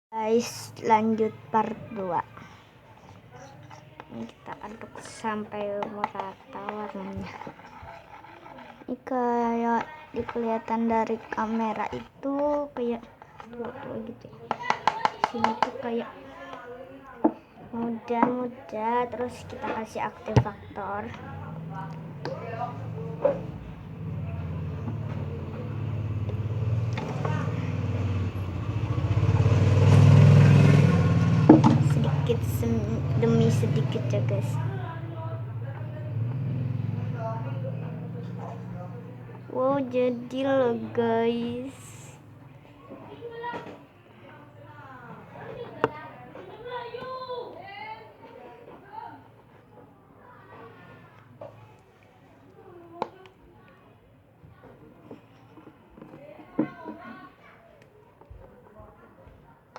Guys, lanjut part 2. Ini kita aduk sampai merata warnanya. Ini kayak kelihatan dari kamera itu kayak foto gitu ya. Sini tuh kayak muda, terus kita kasih aktivator. Sedikit demi sedikit ya guys. Wow, jadi loh guys.